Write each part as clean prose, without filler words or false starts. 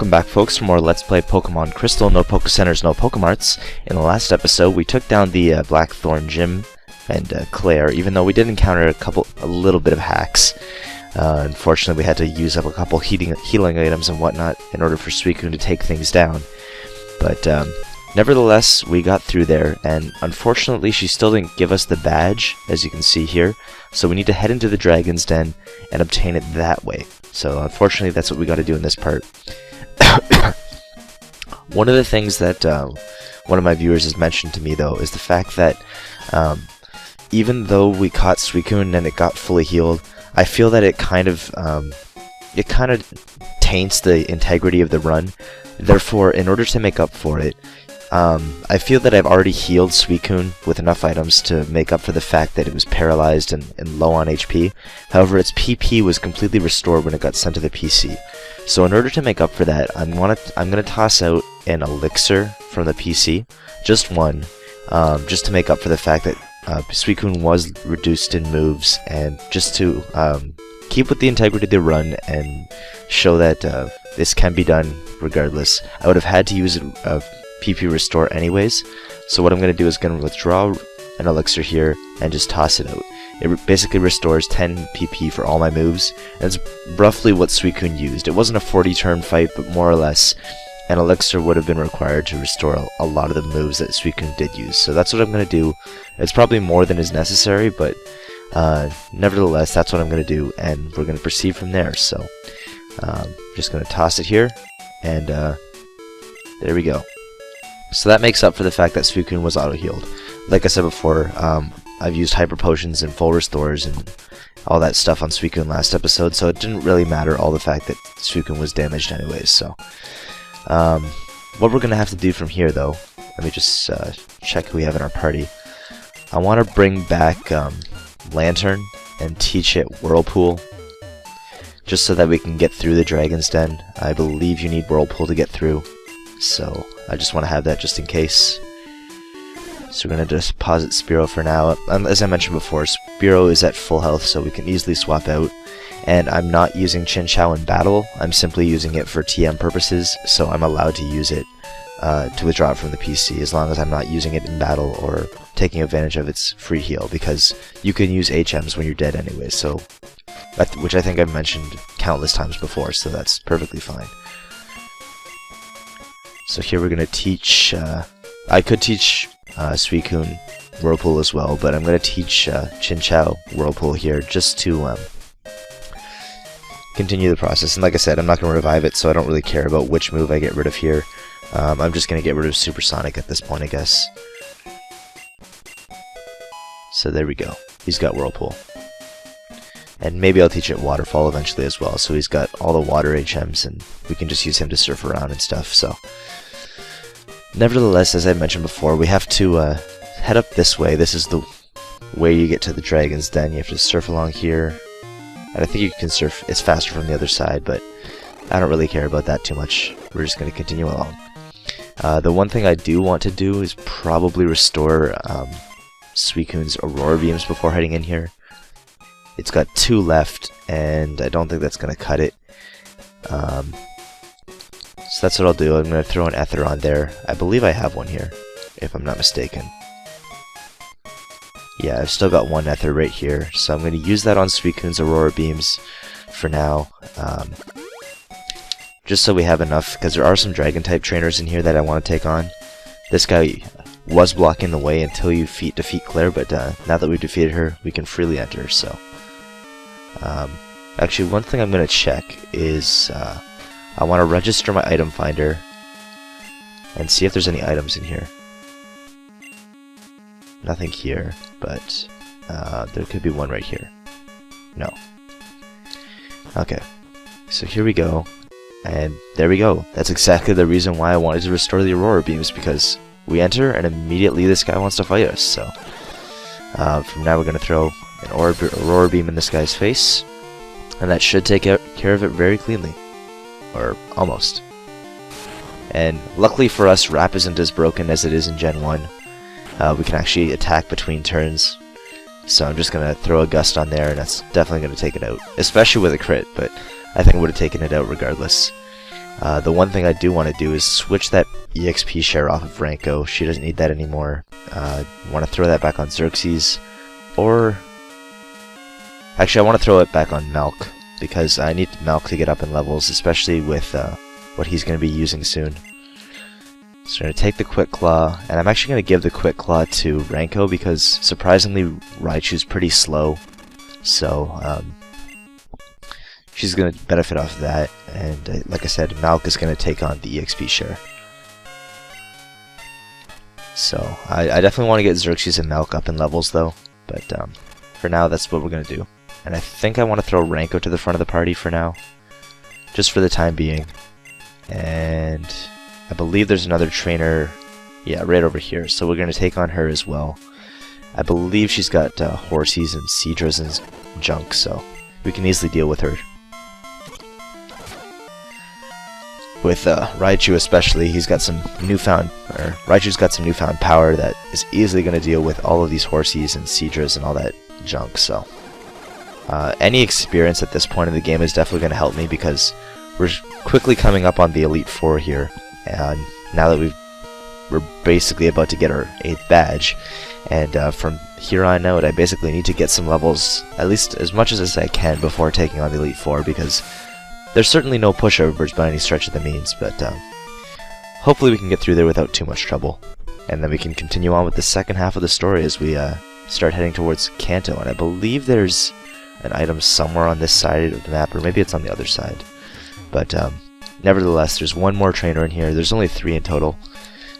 Welcome back, folks, for more Let's Play Pokemon Crystal. No Pokecenters, no Pokemarts. In the last episode, we took down the Blackthorn Gym and Claire, even though we did encounter a little bit of hacks. Unfortunately, we had to use up a couple healing items and whatnot in order for Suicune to take things down. But nevertheless, we got through there, and unfortunately, she still didn't give us the badge, as you can see here. So we need to head into the Dragon's Den and obtain it that way. So unfortunately, that's what we got to do in this part. One of the things that one of my viewers has mentioned to me, though, is the fact that even though we caught Suicune and it got fully healed, I feel that it kind of taints the integrity of the run. Therefore, in order to make up for it, I feel that I've already healed Suicune with enough items to make up for the fact that it was paralyzed and low on HP. However, its PP was completely restored when it got sent to the PC. So in order to make up for that, I'm gonna toss out an elixir from the PC, just one, just to make up for the fact that Suicune was reduced in moves, and just to keep with the integrity of the run and show that this can be done regardless. I would have had to use PP restore anyways, so what I'm going to do is going to withdraw an elixir here and just toss it out. It basically restores 10 PP for all my moves, and it's roughly what Suicune used. It wasn't a 40-turn fight, but more or less an elixir would have been required to restore a lot of the moves that Suicune did use. So that's what I'm going to do. It's probably more than is necessary, but nevertheless, that's what I'm going to do, and we're going to proceed from there. So just going to toss it here, and there we go. So that makes up for the fact that Suicune was auto-healed. Like I said before, I've used Hyper Potions and Full Restores and all that stuff on Suicune last episode, so it didn't really matter all the fact that Suicune was damaged anyways. So what we're going to have to do from here, though, let me just check who we have in our party. I want to bring back Lantern and teach it Whirlpool, just so that we can get through the Dragon's Den. I believe you need Whirlpool to get through, so I just want to have that just in case. So we're going to just deposit Spearow for now. As I mentioned before, Spearow is at full health, so we can easily swap out. And I'm not using Chinchou in battle, I'm simply using it for TM purposes, so I'm allowed to use it to withdraw it from the PC, as long as I'm not using it in battle or taking advantage of its free heal, because you can use HMs when you're dead anyway, so which I think I've mentioned countless times before, so that's perfectly fine. So here we're going to teach, I could teach Suicune Whirlpool as well, but I'm going to teach Chinchou Whirlpool here just to continue the process. And like I said, I'm not going to revive it, so I don't really care about which move I get rid of here. I'm just going to get rid of Supersonic at this point, I guess. So there we go. He's got Whirlpool. And maybe I'll teach it Waterfall eventually as well, so he's got all the water HMs, and we can just use him to surf around and stuff, so. Nevertheless, as I mentioned before, we have to head up this way. This is the way you get to the Dragon's Den. You have to surf along here. And I think you can surf, it's faster from the other side, but I don't really care about that too much. We're just going to continue along. The one thing I do want to do is probably restore Suicune's Aurora Beams before heading in here. It's got 2 left, and I don't think that's going to cut it. So that's what I'll do. I'm going to throw an Ether on there. I believe I have one here, if I'm not mistaken. Yeah, I've still got 1 Ether right here, so I'm going to use that on Suicune's Aurora Beams for now. Just so we have enough, because there are some Dragon-type trainers in here that I want to take on. This guy was blocking the way until you defeat Claire, but now that we've defeated her, we can freely enter, so. Actually, one thing I'm going to check is I want to register my item finder and see if there's any items in here. Nothing here, but there could be one right here. No. Okay, so here we go, and there we go. That's exactly the reason why I wanted to restore the Aurora Beams, because we enter and immediately this guy wants to fight us. So from now we're going to throw an Aurora Beam in this guy's face, and that should take care of it very cleanly. Or almost. And luckily for us, Wrap isn't as broken as it is in Gen 1. We can actually attack between turns. So I'm just going to throw a Gust on there, and that's definitely going to take it out. Especially with a crit, but I think I would have taken it out regardless. The one thing I do want to do is switch that EXP share off of Ranko. She doesn't need that anymore. Want to throw that back on Xerxes, or actually I want to throw it back on Malk, because I need Malk to get up in levels, especially with what he's going to be using soon. So I'm going to take the Quick Claw, and I'm actually going to give the Quick Claw to Ranko because surprisingly Raichu's pretty slow, so she's going to benefit off of that, and like I said, Malk is going to take on the EXP share. So I definitely want to get Xerxes and Malk up in levels though, but for now that's what we're going to do. And I think I want to throw Ranko to the front of the party for now, just for the time being. And I believe there's another trainer, yeah, right over here, so we're going to take on her as well. I believe she's got Horsies and Seadras and junk, so we can easily deal with her. With Raichu especially, he's got some Raichu's got some newfound power that is easily going to deal with all of these Horsies and Seadras and all that junk, so any experience at this point in the game is definitely going to help me, because we're quickly coming up on the Elite Four here, and now that we're basically about to get our 8th badge, and from here on out I basically need to get some levels, at least as much as I can, before taking on the Elite Four, because there's certainly no pushovers by any stretch of the means, but hopefully we can get through there without too much trouble, and then we can continue on with the second half of the story as we start heading towards Kanto. And I believe there's an item somewhere on this side of the map, or maybe it's on the other side, but nevertheless, there's one more trainer in here. There's only 3 in total,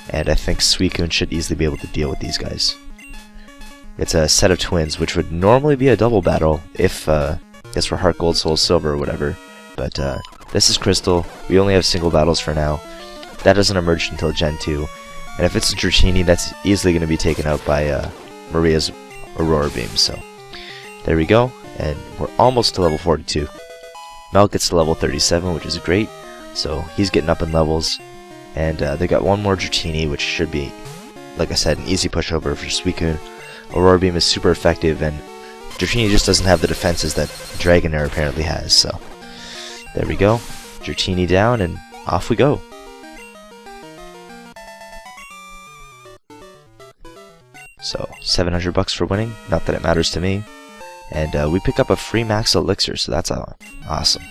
and I think Suicune should easily be able to deal with these guys. It's a set of twins, which would normally be a double battle if guess for Heart Gold, Soul Silver, or whatever. But this is Crystal. We only have single battles for now. That doesn't emerge until Gen 2. And if it's a Dratini, that's easily going to be taken out by Maria's Aurora Beam. So there we go. And we're almost to level 42. Malk gets to level 37, which is great. So he's getting up in levels. And they got one more Dratini, which should be, like I said, an easy pushover for Suicune. Aurora Beam is super effective, and Dratini just doesn't have the defenses that Dragonair apparently has. So there we go. Dratini down, and off we go. So, 700 bucks for winning. Not that it matters to me. And we pick up a free max elixir, so that's awesome.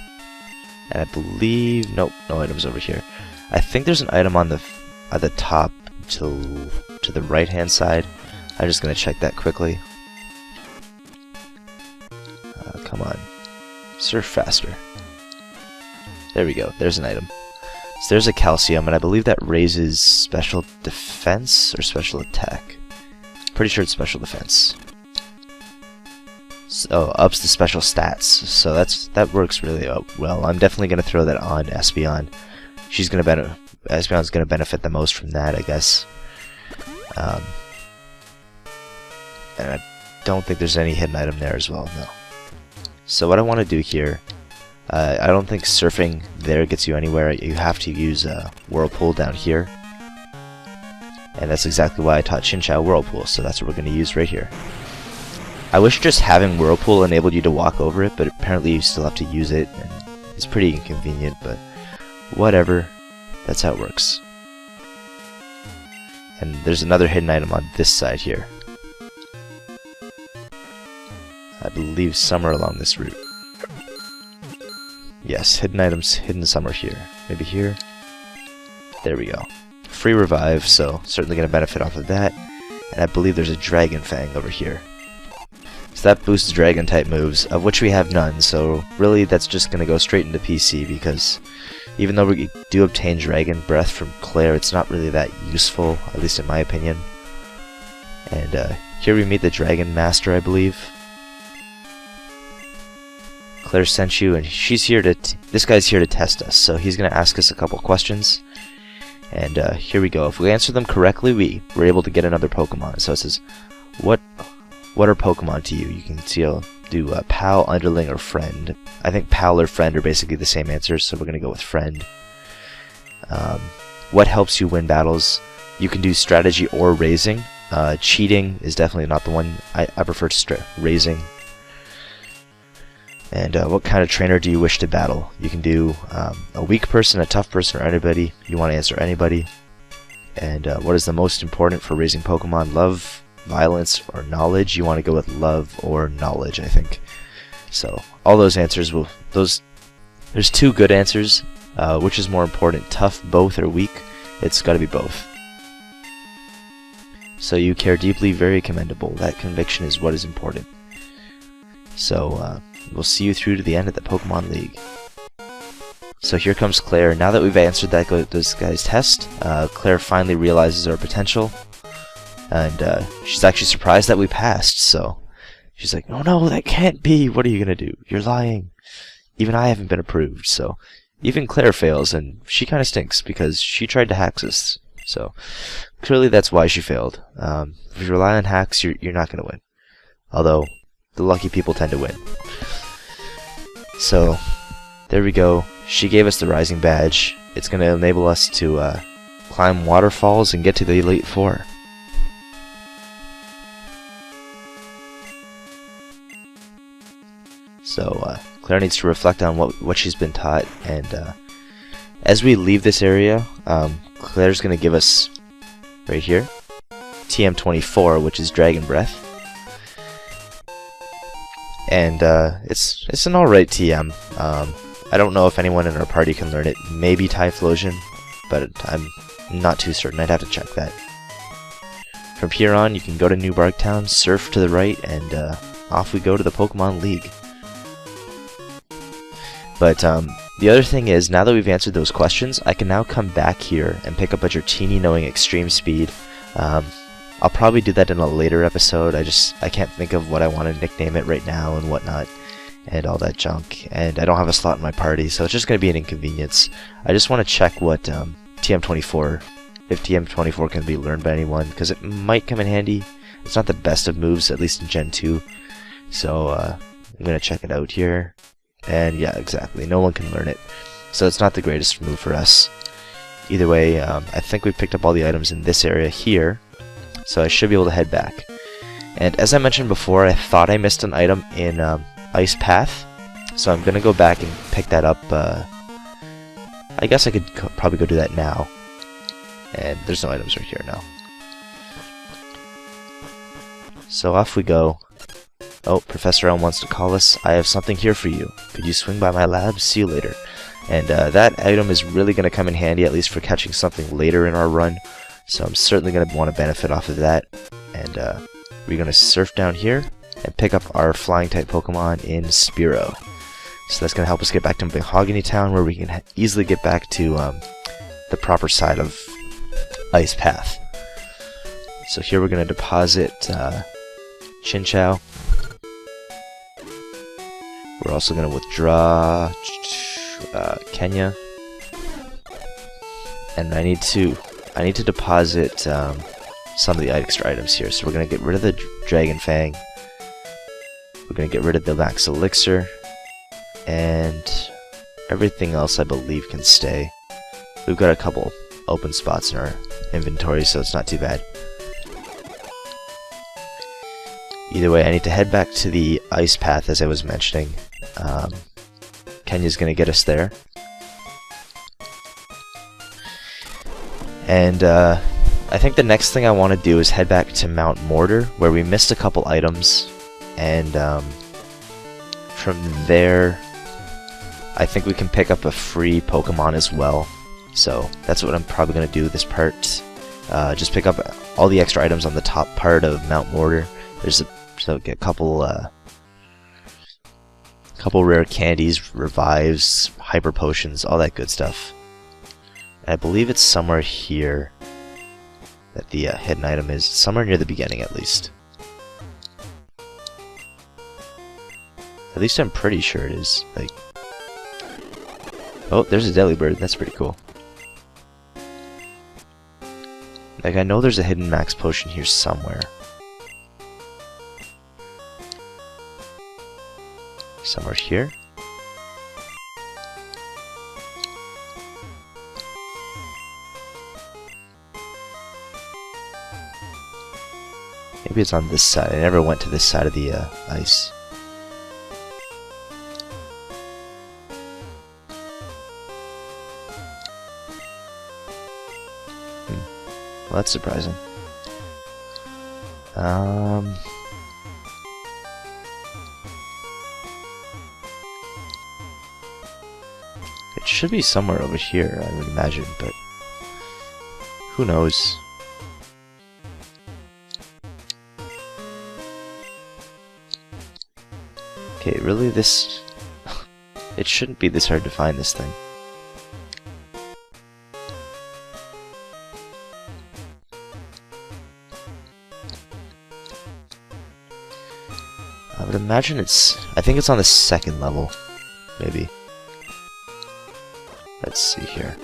And I believe, nope, no items over here. I think there's an item on the at the top to the right hand side. I'm just gonna check that quickly. Come on, surf faster. There we go, there's an item. So there's a calcium, and I believe that raises special defense or special attack. Pretty sure it's special defense. So ups the special stats. So that works really well. I'm definitely gonna throw that on Espeon. Espeon's gonna benefit the most from that, I guess. And I don't think there's any hidden item there as well, no. So what I want to do here, I don't think surfing there gets you anywhere. You have to use Whirlpool down here. And that's exactly why I taught Chinchou Whirlpool, so that's what we're going to use right here. I wish just having Whirlpool enabled you to walk over it, but apparently you still have to use it, and it's pretty inconvenient, but whatever. That's how it works. And there's another hidden item on this side here. I believe somewhere along this route. Yes, hidden items hidden somewhere here. Maybe here? There we go. Free revive, so certainly going to benefit off of that. And I believe there's a Dragon Fang over here. So that boosts Dragon type moves, of which we have none, so really that's just going to go straight into PC, because even though we do obtain Dragon Breath from Claire, it's not really that useful, at least in my opinion. And here we meet the Dragon Master, I believe. Claire sent you, and she's here to this guy's here to test us, so he's going to ask us a couple questions. And here we go. If we answer them correctly, we're able to get another Pokemon. So it says, what are Pokemon to you? You can see I'll do pal, underling, or friend. I think pal or friend are basically the same answers, so we're going to go with friend. What helps you win battles? You can do strategy or raising. Cheating is definitely not the one. I prefer raising. And what kind of trainer do you wish to battle? You can do a weak person, a tough person, or anybody. You want to answer anybody. And what is the most important for raising Pokemon? Love, violence, or knowledge? You want to go with love or knowledge, I think. So all those answers will there's two good answers. Which is more important, tough, both, or weak? It's got to be both. So you care deeply, very commendable. That conviction is what is important. So we'll see you through to the end of the Pokemon League. So here comes Claire. Now that we've answered those guys' test, Claire finally realizes our potential, and she's actually surprised that we passed. So she's like, "Oh no, that can't be! What are you gonna do? You're lying. Even I haven't been approved." So even Claire fails, and she kind of stinks because she tried to hack us. So clearly that's why she failed. If you rely on hacks, you're not gonna win. Although the lucky people tend to win. So there we go. She gave us the Rising Badge. It's going to enable us to climb waterfalls and get to the Elite Four. So Claire needs to reflect on what she's been taught, and as we leave this area, Claire's going to give us, right here, TM24, which is Dragon Breath. And it's an alright TM. I don't know if anyone in our party can learn it. Maybe Typhlosion, but I'm not too certain. I'd have to check that. From here on, you can go to New Barktown, surf to the right, and off we go to the Pokemon League. But the other thing is, now that we've answered those questions, I can now come back here and pick up a Dratini knowing Extreme Speed. I'll probably do that in a later episode. I can't think of what I want to nickname it right now and whatnot, and all that junk. And I don't have a slot in my party, so it's just going to be an inconvenience. I just want to check what TM24, if TM24 can be learned by anyone, because it might come in handy. It's not the best of moves, at least in Gen 2. So I'm going to check it out here. And yeah, exactly. No one can learn it. So it's not the greatest move for us. Either way, I think we've picked up all the items in this area here. So I should be able to head back. And as I mentioned before, I thought I missed an item in Ice Path. So I'm going to go back and pick that up. I guess I could probably go do that now. And there's no items right here now. So off we go. Oh, Professor Elm wants to call us. I have something here for you. Could you swing by my lab? See you later. And that item is really going to come in handy, at least for catching something later in our run. So I'm certainly going to want to benefit off of that. And we're going to surf down here and pick up our flying-type Pokemon in Spearow. So that's going to help us get back to Mahogany Town, where we can easily get back to the proper side of Ice Path. So here we're going to deposit Chinchou. We're also going to withdraw Kenya. And I need to deposit some of the extra items here. So we're going to get rid of the Dragon Fang. We're going to get rid of the Max Elixir. And everything else I believe can stay. We've got a couple open spots in our inventory, so it's not too bad. Either way, I need to head back to the Ice Path, as I was mentioning. Kenya's going to get us there. And I think the next thing I want to do is head back to Mt.Mortar, where we missed a couple items. And from there, I think we can pick up a free Pokemon as well. So that's what I'm probably going to do this part. Just pick up all the extra items on the top part of Mt.Mortar. There's get a couple rare candies, revives, hyper potions, all that good stuff. And I believe it's somewhere here that the hidden item is, somewhere near the beginning at least. At least I'm pretty sure it is. Like, oh, there's a Delibird. That's pretty cool. Like, I know there's a hidden max potion here somewhere. Somewhere here. Maybe it's on this side. I never went to this side of the ice. Well, that's surprising. It should be somewhere over here, I would imagine, but who knows? Okay, really this... It shouldn't be this hard to find this thing. I would imagine it's... I think it's on the second level, maybe. Let's see here.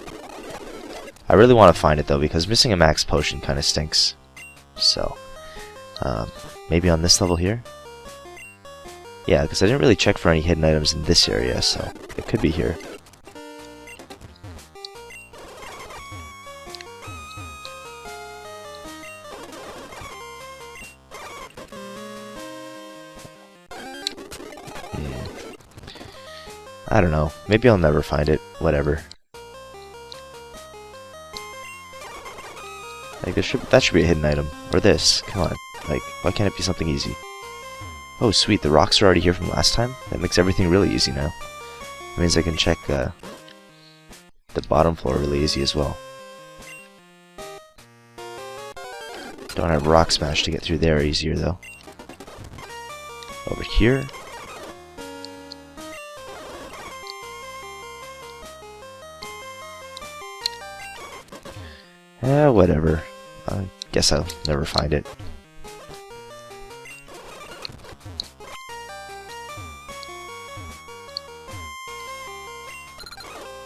I really want to find it though, because missing a max potion kind of stinks. So, maybe on this level here? Yeah, because I didn't really check for any hidden items in this area, so it could be here. I don't know. Maybe I'll never find it. Whatever. Like that should be a hidden item. Or this. Come on. Like, why can't it be something easy? Oh, sweet. The rocks are already here from last time? That makes everything really easy now. That means I can check the bottom floor really easy as well. Don't have rock smash to get through there easier though. Over here. Whatever. I guess I'll never find it.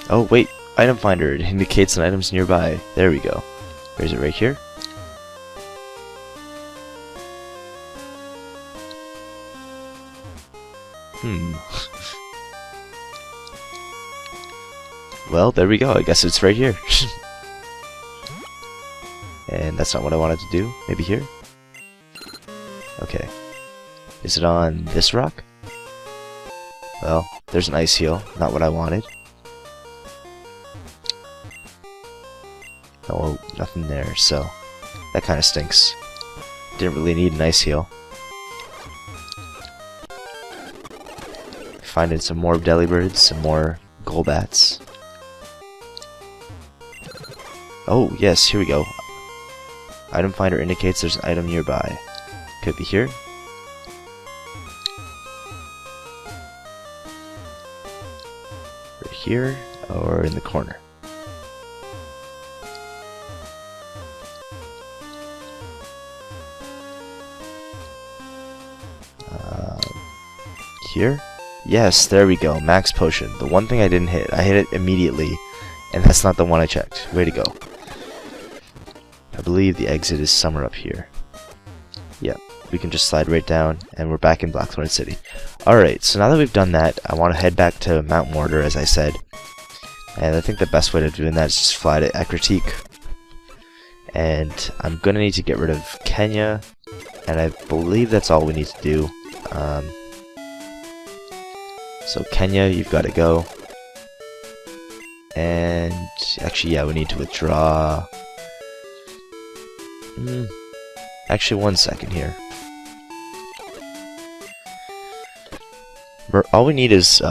Oh, wait. Item finder. It indicates an item's nearby. There we go. Or is it right here? Well, there we go. I guess it's right here. And that's not what I wanted to do. Maybe here? Okay. Is it on this rock? Well, there's an ice heal. Not what I wanted. Oh, nothing there, so that kind of stinks. Didn't really need an ice heal. Finding some more delibirds, some more golbats. Oh, yes, here we go. Item finder indicates there's an item nearby. Could be here. Right here, or in the corner. Here? Yes, there we go. Max potion. The one thing I didn't hit. I hit it immediately, and that's not the one I checked. Way to go. I believe the exit is somewhere up here. Yep, we can just slide right down, and we're back in Blackthorn City. Alright, so now that we've done that, I want to head back to Mt.Mortar, as I said. And I think the best way to doing that is just fly to Ekritik. And I'm going to need to get rid of Kenya, and I believe that's all we need to do. So Kenya, you've got to go. And actually, yeah, we need to withdraw. Actually, 1 second here. All we need is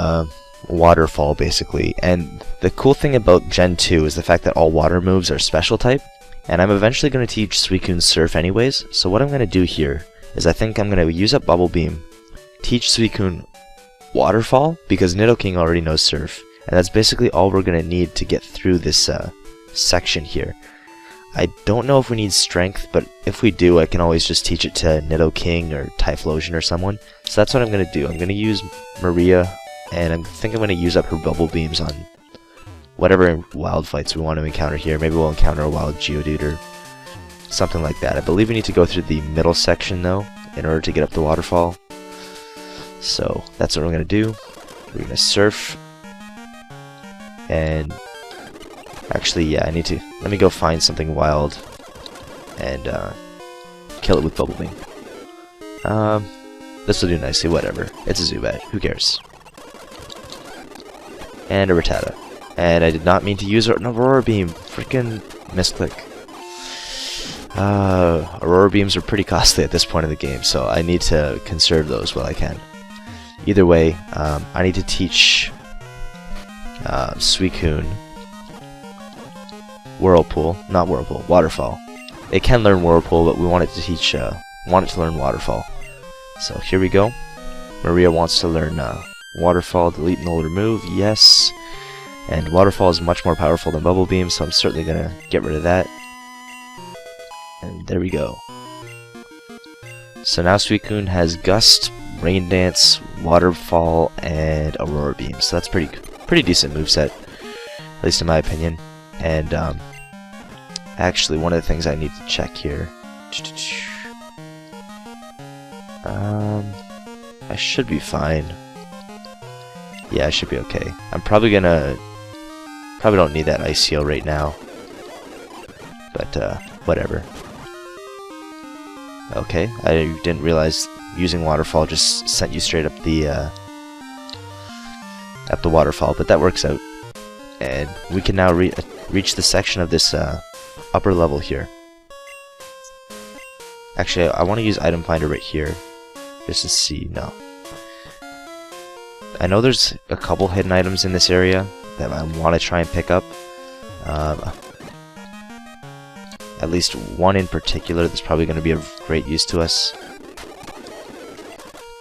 waterfall, basically. And the cool thing about Gen 2 is the fact that all water moves are special type. And I'm eventually going to teach Suicune Surf anyways. So what I'm going to do here is I think I'm going to use up Bubble Beam, teach Suicune Waterfall, because Nidoking already knows Surf. And that's basically all we're going to need to get through this section here. I don't know if we need Strength, but if we do, I can always just teach it to Nidoking or Typhlosion or someone. So that's what I'm going to do. I'm going to use Maria, and I think I'm going to use up her Bubble Beams on whatever wild fights we want to encounter here. Maybe we'll encounter a wild Geodude or something like that. I believe we need to go through the middle section, though, in order to get up the waterfall. So that's what we're going to do. We're going to Surf. And actually, yeah, I need to... Let me go find something wild and kill it with Bubble Beam. This will do nicely, whatever. It's a Zubat, who cares? And a Rattata. And I did not mean to use an Aurora Beam. Freaking misclick. Aurora beams are pretty costly at this point in the game, so I need to conserve those while I can. Either way, I need to teach Suicune Whirlpool, not Whirlpool, Waterfall. It can learn Whirlpool, but we want it to teach, want it to learn Waterfall. So here we go. Maria wants to learn Waterfall, delete and remove, yes. And Waterfall is much more powerful than Bubble Beam, so I'm certainly gonna get rid of that. And there we go. So now Suicune has Gust, Rain Dance, Waterfall, and Aurora Beam. So that's pretty decent moveset, at least in my opinion. And actually, one of the things I need to check here. I should be fine. Yeah, I should be okay. I'm probably don't need that Ice Heal right now. But whatever. Okay, I didn't realize using Waterfall just sent you straight up the waterfall, but that works out. And we can now reach the section of this upper level here. Actually, I want to use Item Finder right here, just to see. No. I know there's a couple hidden items in this area that I want to try and pick up. At least one in particular that's probably going to be of great use to us.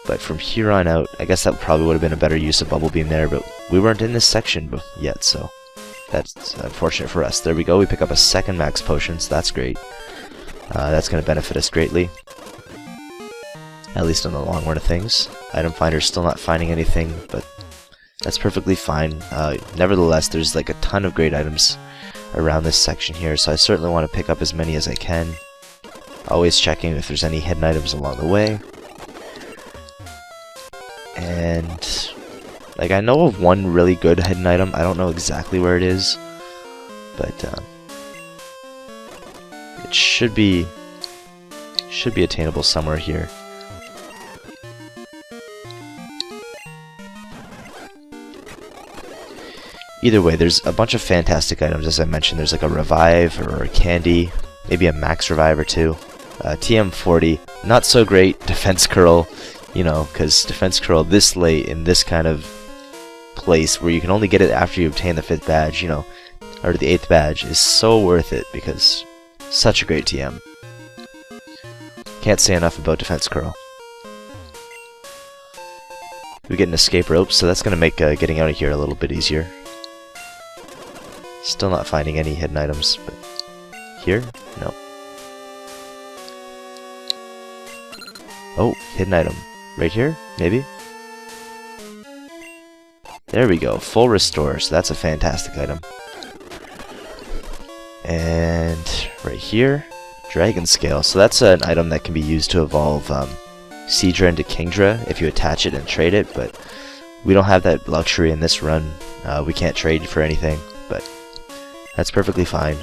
But from here on out, I guess that probably would have been a better use of Bubble Beam there, but we weren't in this section yet, so that's unfortunate for us. There we go, we pick up a second Max Potion, so that's great. That's going to benefit us greatly. At least in the long run of things. Item Finder's still not finding anything, but that's perfectly fine. Nevertheless, there's like a ton of great items around this section here, so I certainly want to pick up as many as I can. Always checking if there's any hidden items along the way. And like, I know of one really good hidden item. I don't know exactly where it is, but it should be attainable somewhere here. Either way, there's a bunch of fantastic items, as I mentioned. There's like a revive or a candy, maybe a max revive or two. TM40, not so great. Defense curl, you know, because defense curl this late in this kind of place where you can only get it after you obtain the 5th badge, you know, or the 8th badge, is so worth it because such a great TM. Can't say enough about defense curl. We get an escape rope, so that's going to make getting out of here a little bit easier. Still not finding any hidden items, but here? No. Oh, hidden item. Right here? Maybe? There we go. Full restore, so that's a fantastic item. And right here, Dragon Scale. So that's an item that can be used to evolve Seadra into Kingdra if you attach it and trade it, but we don't have that luxury in this run. We can't trade for anything, but that's perfectly fine.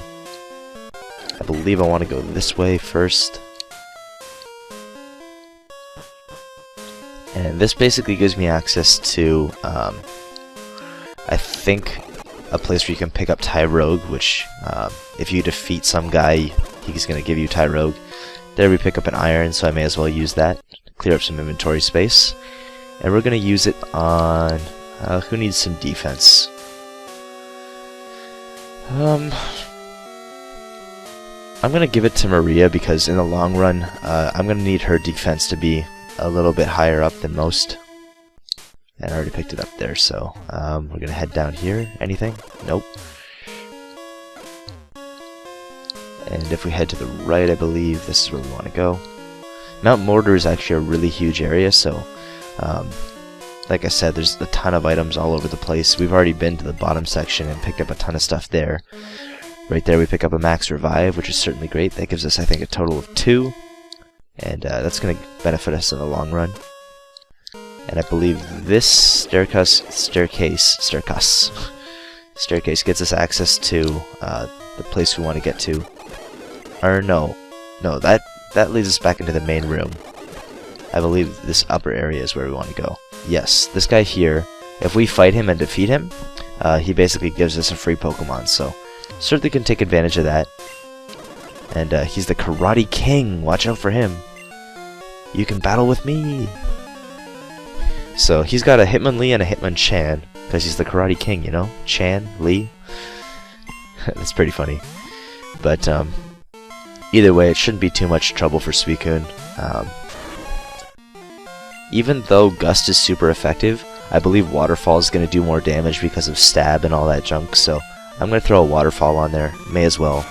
I believe I want to go this way first. And this basically gives me access to, I think, a place where you can pick up Tyrogue, which, if you defeat some guy, he's going to give you Tyrogue. There we pick up an iron, so I may as well use that. Clear up some inventory space. And we're going to use it on, who needs some defense? I'm going to give it to Maria because in the long run, I'm going to need her defense to be a little bit higher up than most. And I already picked it up there, so we're going to head down here. Anything? Nope. And if we head to the right, I believe this is where we want to go. Mt.Mortar is actually a really huge area, so like I said, there's a ton of items all over the place. We've already been to the bottom section and picked up a ton of stuff there. Right there we pick up a max revive, which is certainly great. That gives us, I think, a total of 2. And that's going to benefit us in the long run. And I believe this staircase gets us access to the place we want to get to. Or no, that leads us back into the main room. I believe this upper area is where we want to go. Yes, this guy here, if we fight him and defeat him, he basically gives us a free Pokemon, so certainly can take advantage of that. And he's the Karate King. Watch out for him. You can battle with me. So he's got a Hitmonlee and a Hitmonchan, because he's the Karate King, you know? Chan, Lee. That's pretty funny. But either way, it shouldn't be too much trouble for Suicune. Even though Gust is super effective, I believe Waterfall is going to do more damage because of Stab and all that junk, so I'm going to throw a Waterfall on there. May as well.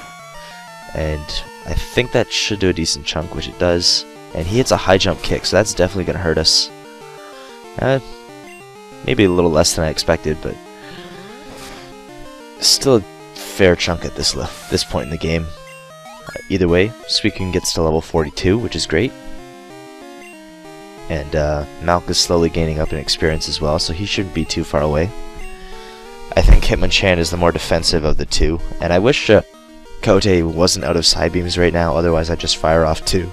And I think that should do a decent chunk, which it does. And he hits a high jump kick, so that's definitely going to hurt us. Maybe a little less than I expected, but still a fair chunk at this point in the game. Either way, Suicune gets to level 42, which is great. And Malk is slowly gaining up in experience as well, so he shouldn't be too far away. I think Hitmonchan is the more defensive of the two, and I wish Kote wasn't out of Psybeams right now, otherwise I'd just fire off two.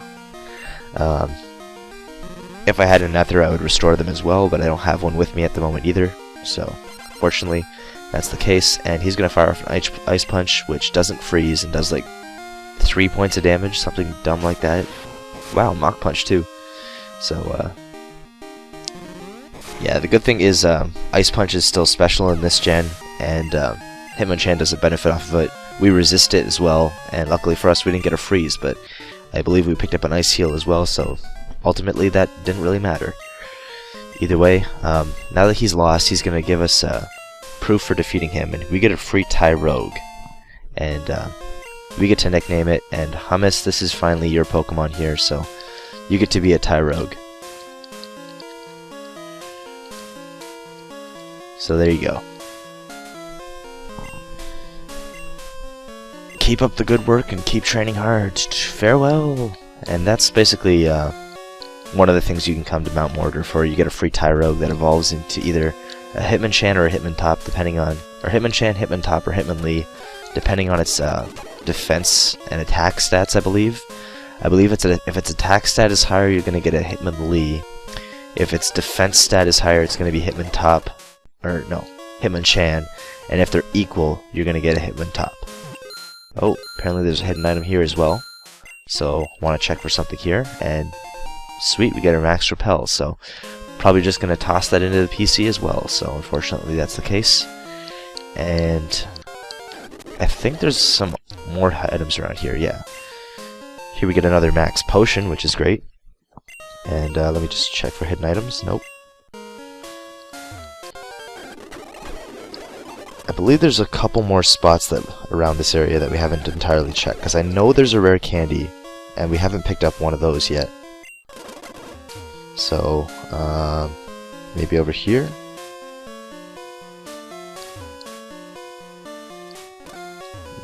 If I had a Nether, I would restore them as well, but I don't have one with me at the moment either, so fortunately that's the case. And he's going to fire off an Ice Punch, which doesn't freeze and does like 3 points of damage, something dumb like that. Wow, Mach Punch too. So yeah, the good thing is Ice Punch is still special in this gen, and Hitmonchan doesn't benefit off of it. We resist it as well, and luckily for us we didn't get a freeze, but I believe we picked up an Ice Heal as well, so ultimately that didn't really matter. Either way, now that he's lost, he's going to give us proof for defeating him, and we get a free Tyrogue. And we get to nickname it, and Hummus, this is finally your Pokemon here, so you get to be a Tyrogue. So there you go. Keep up the good work and keep training hard. Farewell! And that's basically one of the things you can come to Mt.Mortar for. You get a free Tyrogue that evolves into either a Hitmonchan or a Hitmontop, depending on, or Hitmonchan, Hitmontop, or Hitmonlee, depending on its defense and attack stats, I believe. I believe if its attack stat is higher, you're going to get a Hitmonlee. If its defense stat is higher, it's going to be Hitmontop, or no, Hitmonchan. And if they're equal, you're going to get a Hitmontop. Oh, apparently there's a hidden item here as well. So, want to check for something here, and sweet, we get a Max Repel, so probably just going to toss that into the PC as well, so unfortunately that's the case. And I think there's some more items around here, yeah. Here we get another Max Potion, which is great. And let me just check for hidden items. Nope. I believe there's a couple more spots that around this area that we haven't entirely checked, because I know there's a rare candy, and we haven't picked up one of those yet. So, maybe over here?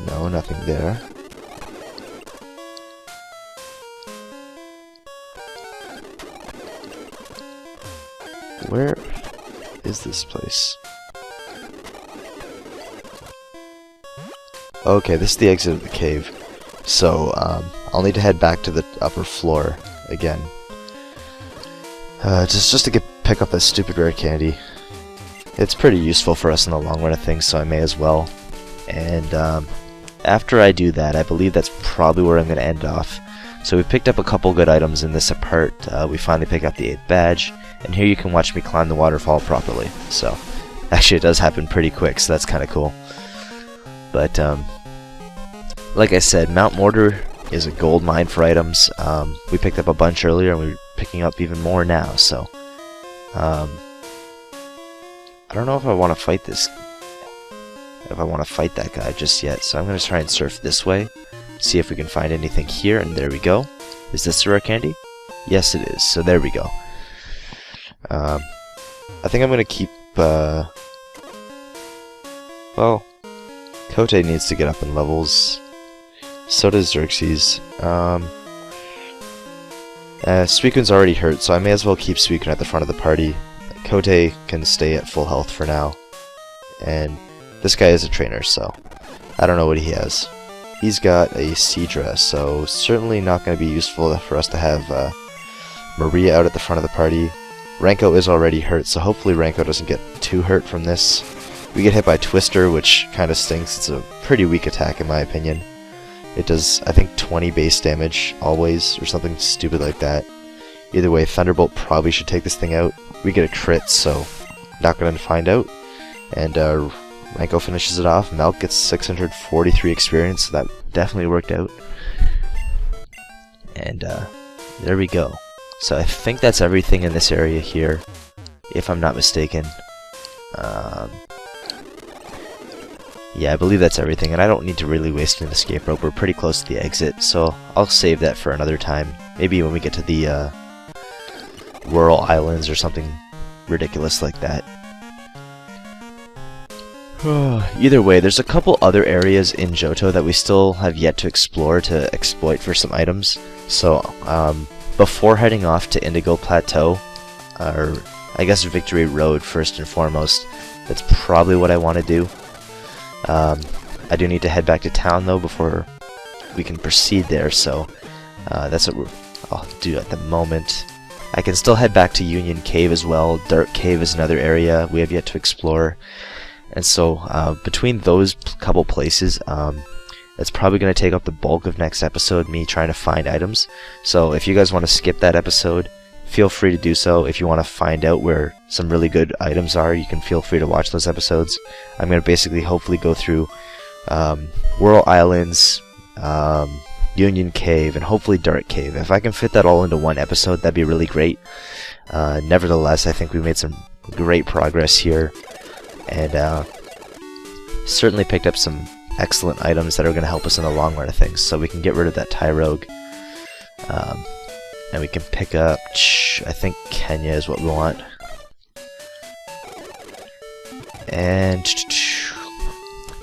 No, nothing there. Where is this place? Okay, this is the exit of the cave. So, I'll need to head back to the upper floor again. Just to pick up that stupid rare candy. It's pretty useful for us in the long run of things, so I may as well. And after I do that, I believe that's probably where I'm going to end off. So we picked up a couple good items in this part. We finally picked up the 8th badge, and here you can watch me climb the waterfall properly. So, actually it does happen pretty quick, so that's kind of cool. But, like I said, Mt.Mortar is a gold mine for items. We picked up a bunch earlier, and we're picking up even more now, so I don't know if I want to fight that guy just yet, so I'm going to try and surf this way, see if we can find anything here, and there we go. Is this a rare candy? Yes, it is, so there we go. I think I'm going to keep, well, Kote needs to get up in levels, so does Xerxes. Suicune's already hurt, so I may as well keep Suicune at the front of the party. Kote can stay at full health for now. And this guy is a trainer, so I don't know what he has. He's got a Seadra, so certainly not going to be useful for us to have Maria out at the front of the party. Ranko is already hurt, so hopefully Ranko doesn't get too hurt from this. We get hit by Twister, which kind of stinks. It's a pretty weak attack in my opinion. It does, I think, 20 base damage always, or something stupid like that. Either way, Thunderbolt probably should take this thing out. We get a crit, so not going to find out. And Ranko finishes it off. Melk gets 643 experience, so that definitely worked out. And there we go. So I think that's everything in this area here, if I'm not mistaken. Yeah, I believe that's everything, and I don't need to really waste an escape rope. We're pretty close to the exit, so I'll save that for another time. Maybe when we get to the rural islands or something ridiculous like that. Either way, there's a couple other areas in Johto that we still have yet to explore to exploit for some items. So, before heading off to Indigo Plateau, or I guess Victory Road first and foremost, that's probably what I want to do. I do need to head back to town though before we can proceed there, so that's what I'll do at the moment. I can still head back to Union Cave as well. Dark Cave is another area we have yet to explore. And so, between those couple places, that's probably going to take up the bulk of next episode, me trying to find items. So if you guys want to skip that episode, feel free to do so. If you want to find out where some really good items are, you can feel free to watch those episodes. I'm going to basically hopefully go through Whirl Islands, Union Cave, and hopefully Dark Cave. If I can fit that all into one episode, that'd be really great. Nevertheless, I think we made some great progress here, and certainly picked up some excellent items that are going to help us in the long run of things. So we can get rid of that Tyrogue, and we can pick up, I think Kenya is what we want. And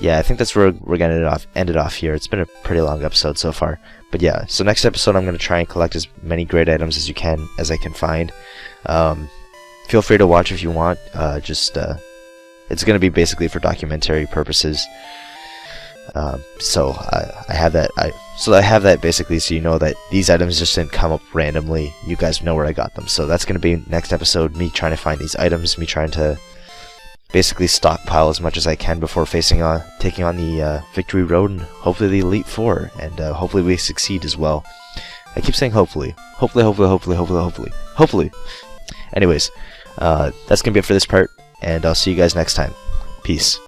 yeah, I think that's where we're going to end it off here. It's been a pretty long episode so far. But yeah, so next episode I'm going to try and collect as many great items as I can find. Feel free to watch if you want. It's going to be basically for documentary purposes. So I have that basically, so you know that these items just didn't come up randomly. You guys know where I got them. So that's going to be next episode, me trying to find these items, me trying to basically stockpile as much as I can before taking on the Victory Road and hopefully the Elite Four, and hopefully we succeed as well. I keep saying hopefully. Hopefully. Anyways, that's going to be it for this part, and I'll see you guys next time. Peace.